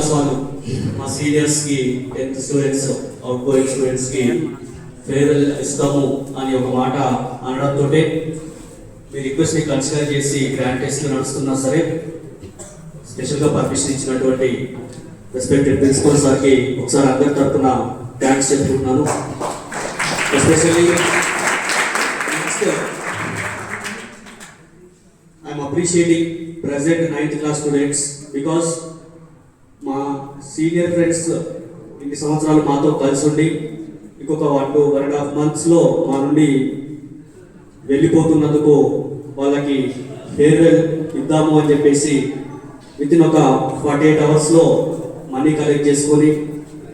Class వాళ్ళు మా సీనియర్స్కి 10th students out going స్టూడెంట్స్కి ఫేర్వెల్ ఇస్తాము అని ఒక మాట అనడంతో మీ రిక్వెస్ట్ని కన్సిడర్ చేసి గ్రాండ్ టెస్ట్లో నడుస్తున్నా సరే స్పెషల్గా పర్మిషన్ ఇచ్చినటువంటి రెస్పెక్టెడ్ ప్రిన్సిపల్ సార్కి ఒకసారి అందరి తరఫున థ్యాంక్స్ చెప్పుకుంటున్నాను. Especially next I'm appreciating present 9th class students because మా సీనియర్ ఫ్రెండ్స్ ఇన్ని సంవత్సరాలు మాతో కలిసి ఉండి ఇంకొక 1-1.5 monthsలో మా నుండి వెళ్ళిపోతున్నందుకు వాళ్ళకి ఫేర్వెల్ ఇద్దాము అని చెప్పేసి వితిన్ ఒక 48 hours మనీ కలెక్ట్ చేసుకొని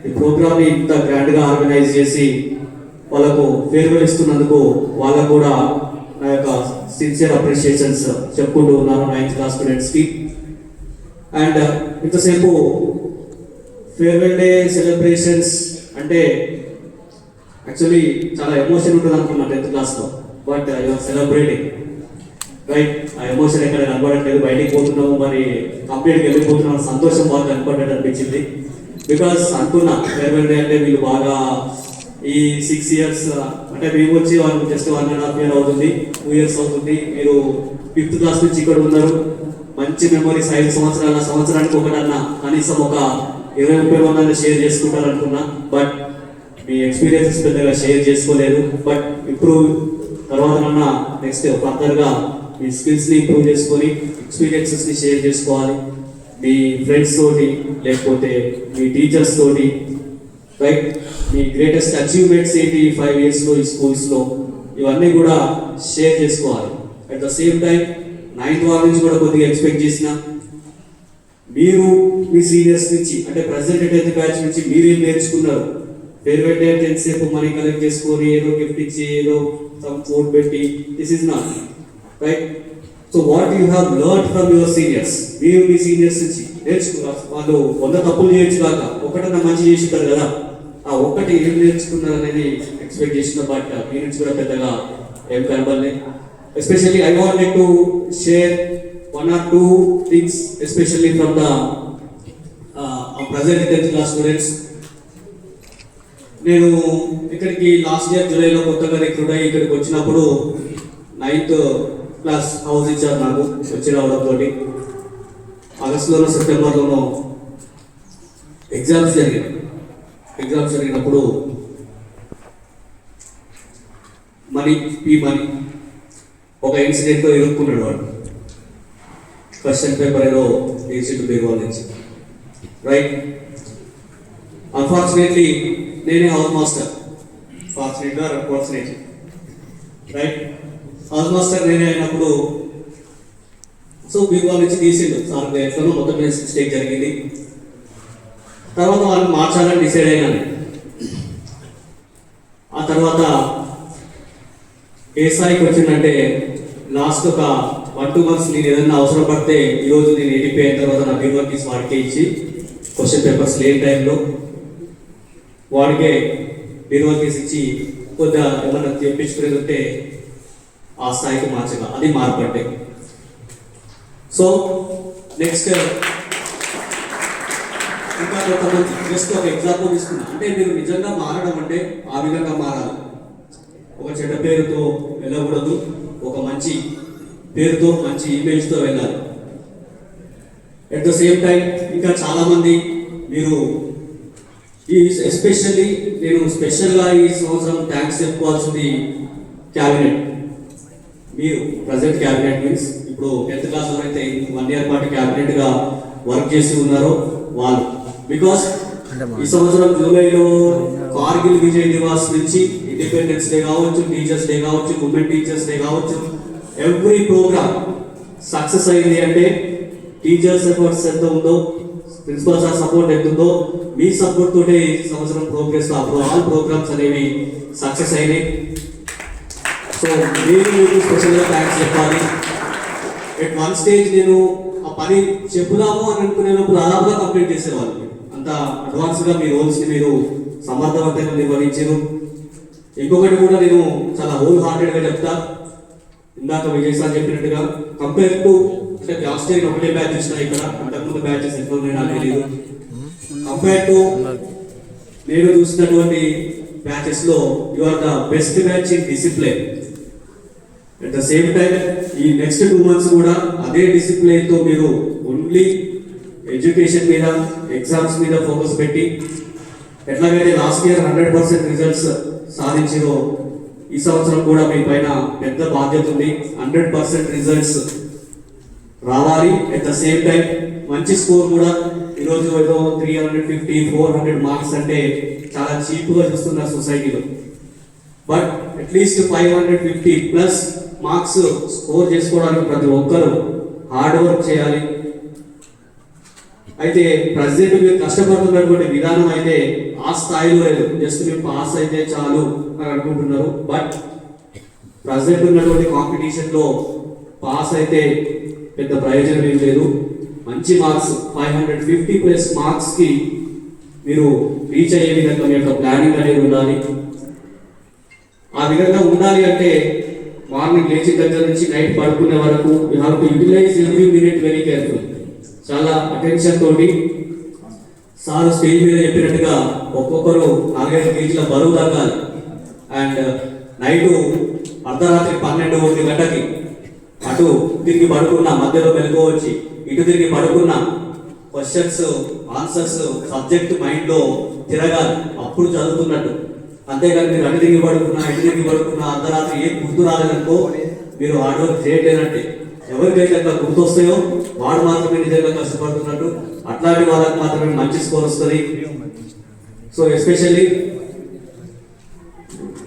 ఈ ప్రోగ్రామ్ని ఇంత గ్రాండ్గా ఆర్గనైజ్ చేసి వాళ్ళకు ఫేర్వెల్ ఇస్తున్నందుకు వాళ్ళకు కూడా నా యొక్క సిన్సియర్ అప్రిషియేషన్స్ చెప్పుకుంటూ ఉన్నాను 9th క్లాస్ స్టూడెంట్స్కి. అండ్ ఇంతసేపు ఫేర్వెల్ డే సెలబ్రేషన్స్ అంటే యాక్చువల్లీ చాలా ఎమోషన్ ఉంటుంది అనుకున్నా 10th క్లాస్లో, బట్ యూఆర్ సెలబ్రేటింగ్ రైట్. ఆ ఎమోషన్ ఎక్కడ కనపడట్లేదు, బయటికి పోతున్నాము మరి కంప్లీట్గా వెళ్ళిపోతున్నాము, సంతోషం బాగా కనపడ్డట్టు అనిపించింది. బికాస్ అనుకున్నా ఫేర్వెల్ డే అంటే వీళ్ళు బాగా ఈ 6 years అంటే మేము వచ్చి వాళ్ళు జస్ట్ 1.5 years అవుతుంది, 2 years అవుతుంది, మీరు 5th క్లాస్ నుంచి ఇక్కడ ఉన్నారు, మంచి మెమరీస్ 5 సంవత్సరానికి ఒకటన్నా కనీసం ఒక 20-30 మంది షేర్ చేసుకుంటారు అనుకున్నా. బట్ మీ ఎక్స్పీరియన్సెస్ పెద్దగా షేర్ చేసుకోలేదు. బట్ ఇంప్రూవ్ తర్వాత నెక్స్ట్ ఫర్దర్గా మీ స్కిల్స్ని ఇంప్రూవ్ చేసుకొని ఎక్స్పీరియన్సెస్ని షేర్ చేసుకోవాలి మీ ఫ్రెండ్స్ తోటి, లేకపోతే మీ టీచర్స్ తోటి రైట్. మీ గ్రేటెస్ట్ అచీవ్మెంట్స్ ఏంటి 5 yearsలో ఈ స్కూల్స్లో, ఇవన్నీ కూడా షేర్ చేసుకోవాలి. At the same time 9th వాళ్ళ నుంచి కూడా కొద్దిగా ఎక్స్పెక్ట్ చేసిన మీరు మీ సీనియర్స్ నుంచి అంటే ప్రజెంట్ 10th బ్యాచ్ నుంచి మీరు ఏం నేర్చుకున్నారు. ఫేర్వెల్ డే అంటే ఎంతసేపు మనీ కలెక్ట్ చేసుకొని ఏదో గిఫ్ట్ ఇచ్చి ఏదో సమ్ ఫుడ్ పెట్టి this is not right. So what you have learn from your seniors, మీరు మీ సీనియర్స్ నుంచి నేర్చుకున్నారు. వాళ్ళు 100 తప్పులు చేయొచ్చు కాక ఒకటన్నా మంచి చేసింటారు కదా, ఆ ఒక్కటి ఏం నేర్చుకున్నారు అనేది ఎక్స్పెక్ట్ చేసిన. బట్ మీ నుంచి కూడా పెద్దగా ఏం కనబడలేదు. Especially I wanted to share 1 or 2 things especially from the present 10th class students. నేను ఇక్కడికి లాస్ట్ ఇయర్ జూలైలో కొత్తగా రిక్రూట్ అయ్యి ఇక్కడికి వచ్చినప్పుడు 9th క్లాస్ హౌస్ ఇచ్చారు నాకు వచ్చి రావడంతో. ఆగస్టులోనో సెప్టెంబర్లోనో ఎగ్జామ్స్ జరిగినప్పుడు మనీ ఒక ఇన్సిడెంట్తో ఇరుక్కున్నాడు వాడు. క్వశ్చన్ పేపర్ ఏదో ఏసీటు బీరువాల్ నుంచి రైట్. అన్ఫార్చునేట్లీ నేనే హౌస్ మాస్టర్, ఫార్చునేట్గా అన్ఫార్చునేట్లీ రైట్. హౌస్ మాస్టర్ నేనే అయినప్పుడు సో బీరువాల్ నుంచి తీసిండు సార్ ఎట్లనో మొత్తం మిస్టేక్ జరిగింది. తర్వాత వాళ్ళని మార్చాలని డిసైడ్ అయినాను. ఆ తర్వాత ఏ స్థాయికి వచ్చిందంటే లాస్ట్ ఒక 1-2 months నేను ఏదైనా అవసరం పడితే ఈరోజు నేను ఎడిపి అయిన తర్వాత నా బీరువాల్ తీసి వాడికే ఇచ్చి క్వశ్చన్ పేపర్స్ లేని టైంలో వాడికే బీరువాల్ తీసి ఇచ్చి కొద్దిగా ఏమన్నా తెప్పించుకునేది ఉంటే ఆ స్థాయికి మార్చగా అది మార్పడ్డాయి. సో నెక్స్ట్ ఇంకా కొంతమంది జస్ట్ ఒక ఎగ్జాంపుల్ తీసుకున్నా అంటే మీరు నిజంగా మారడం అంటే ఆ విధంగా మారాలి. ఒక చెడ్డ పేరుతో వెళ్ళకూడదు, ఒక మంచి పేరుతో మంచి ఇమేజ్తో వెళ్ళాలి. అట్ ద సేమ్ టైం ఇంకా చాలామంది మీరు ఈ ఎస్పెషల్లీ నేను స్పెషల్గా ఈ సంవత్సరం థ్యాంక్స్ చెప్పుకోవాల్సింది క్యాబినెట్. మీరు ప్రజెంట్ క్యాబినెట్ మీన్స్ ఇప్పుడు 10th క్లాస్ ఎవరైతే 1 year పాటు క్యాబినెట్గా వర్క్ చేసి ఉన్నారో వాళ్ళు. బికాస్ ఈ సంవత్సరం జూలైలో కార్గిల్ విజయ్ దివాస్ నుంచి ఇండిపెండెన్స్ డే కావచ్చు, టీచర్స్ డే కావచ్చు, ఉమెన్ టీచర్స్ డే కావచ్చు, ఎవ్రీ ప్రోగ్రామ్ సక్సెస్ అయింది అంటే టీచర్స్ ఎఫర్ట్స్ ఎంత ఉందో, ప్రిన్సిపల్ సార్ సపోర్ట్ ఎంత ఉందో, మీ సపోర్ట్ తోటే ఈ సంవత్సరం ప్రోగ్రెస్ ఆల్ ప్రోగ్రామ్స్ అనేవి సక్సెస్ అయినాయి. సో మీరు స్పెషల్గా థ్యాంక్స్ చెప్పాలి. ఎట్ 1 stage నేను ఆ పని చెప్పుదాము అని అనుకునేటప్పుడు దాదాపుగా కంప్లీట్ చేసేవాళ్ళు. అంత అడ్వాన్స్గా మీ రోల్స్ని మీరు సమర్థవంతంగా నిర్వహించారు. ఇంకొకటి కూడా నేను చాలా హోల్ హార్టెడ్గా చెప్తా, ఇందాక విజయ్ సార్ చెప్పినట్టుగా కంపేర్ టు అంటే లాస్ట్ ఇయర్ ఒకటే బ్యాచ్ చూసినా ఇక్కడ, అంతకుముందు బ్యాచెస్ ఎట్లా ఉన్నాయి నాకు తెలియదు. కంపేర్ టు నేను చూసినటువంటి బ్యాచెస్ లో you are the best batch in discipline. At the same time ఈ నెక్స్ట్ 2 months కూడా అదే డిసిప్లిన్ తో మీరు ఓన్లీ ఎడ్యుకేషన్ మీద ఎగ్జామ్స్ మీద ఫోకస్ పెట్టి ఎట్లాగైతే లాస్ట్ ఇయర్ 100% రిజల్ట్స్ సాధించారో ఈ సంవత్సరం కూడా మీ పైన పెద్ద బాధ్యత ఉంది. 100% రిజల్ట్స్ రావాలి. అట్ ద సేమ్ టైం మంచి స్కోర్ కూడా ఈరోజు ఏదో 350 400 మార్క్స్ అంటే చాలా చీప్గా చూస్తున్నారు సొసైటీలో. బట్ అట్లీస్ట్ 550+ మార్క్స్ స్కోర్ చేసుకోవడానికి ప్రతి ఒక్కరూ హార్డ్ వర్క్ చేయాలి. అయితే ప్రజెంట్ మీరు కష్టపడుతున్నటువంటి విధానం అయితే ఆ స్థాయిలో లేదు. జస్ట్ మీరు పాస్ అయితే చాలు అని అనుకుంటున్నారు. బట్ ప్రజెంట్ ఉన్నటువంటి కాంపిటీషన్లో పాస్ అయితే పెద్ద ప్రయోజనం ఏం లేదు. మంచి మార్క్స్ 550+ మార్క్స్కి మీరు రీచ్ అయ్యే విధంగా మీ యొక్క ప్లానింగ్ అనేది ఉండాలి. ఆ విధంగా ఉండాలి అంటే మార్నింగ్ లేచిన దగ్గర నుంచి నైట్ పడుకునే వరకు you have to utilize every minute very careful. చాలా అటెన్షన్ తోటి సార్ స్టేజ్ మీద చెప్పినట్టుగా ఒక్కొక్కరు 4-5 కేజీల బరువు తగ్గాలి. అండ్ నైటు అర్ధరాత్రి 12-1 గంటకి అటు తిరిగి పడుకున్న మధ్యలో మెలుకోవచ్చి ఇటు తిరిగి పడుకున్న క్వశ్చన్స్ ఆన్సర్స్ సబ్జెక్ట్ మైండ్లో తిరగాలి. అప్పుడు చదువుతున్నట్టు. అంతేగాని మీరు అటు తిరిగి పడుకున్న అర్ధరాత్రి ఏం గుర్తు రాలేదనుకో మీరు హార్డ్ వర్క్ చేయలేనట్టే. ఎవరికైతే అట్లా గుర్తు వస్తాయో వాడు మాత్రమే నిజంగా కష్టపడుతున్నట్టు. అట్లాంటి వాళ్ళకి మాత్రమే మంచి స్కోర్ వస్తుంది. సో ఎస్పెషల్లీ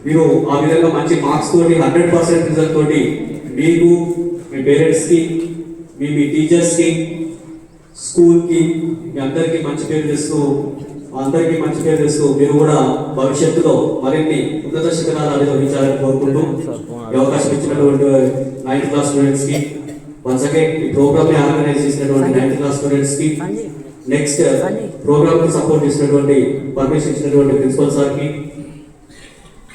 మీరు ఆ విధంగా మంచి మార్క్స్ తోటి 100% రిజల్ట్ తోటి మీకు మీ పేరెంట్స్కి మీ టీచర్స్కి స్కూల్కి మీ అందరికీ మంచి పేరు తెస్తూ మీరు కూడా భవిష్యత్తులో మరిన్ని ఉన్నత శిఖరాలు అధిగమించాలని కోరుకుంటూ ఈ అవకాశం ఇచ్చినటువంటి 9th క్లాస్ స్టూడెంట్స్కి వన్స్ అగైన్ ఈ ప్రోగ్రామ్ ని ఆర్గనైజ్ చేసినటువంటి 9th క్లాస్ స్టూడెంట్స్ కి నెక్స్ట్ ప్రోగ్రామ్ కి సపోర్ట్ చేసినటువంటి పర్మిషన్ ఇచ్చినటువంటి ప్రిన్సిపల్ సార్ కి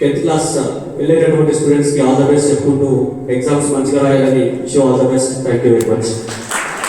10th క్లాస్ వెళ్ళేటటువంటి స్టూడెంట్స్ కి ఆల్ ద బెస్ట్ చెప్పుకుంటూ ఎగ్జామ్స్ మంచిగా రాయాలని wish all the best. Thank you very much.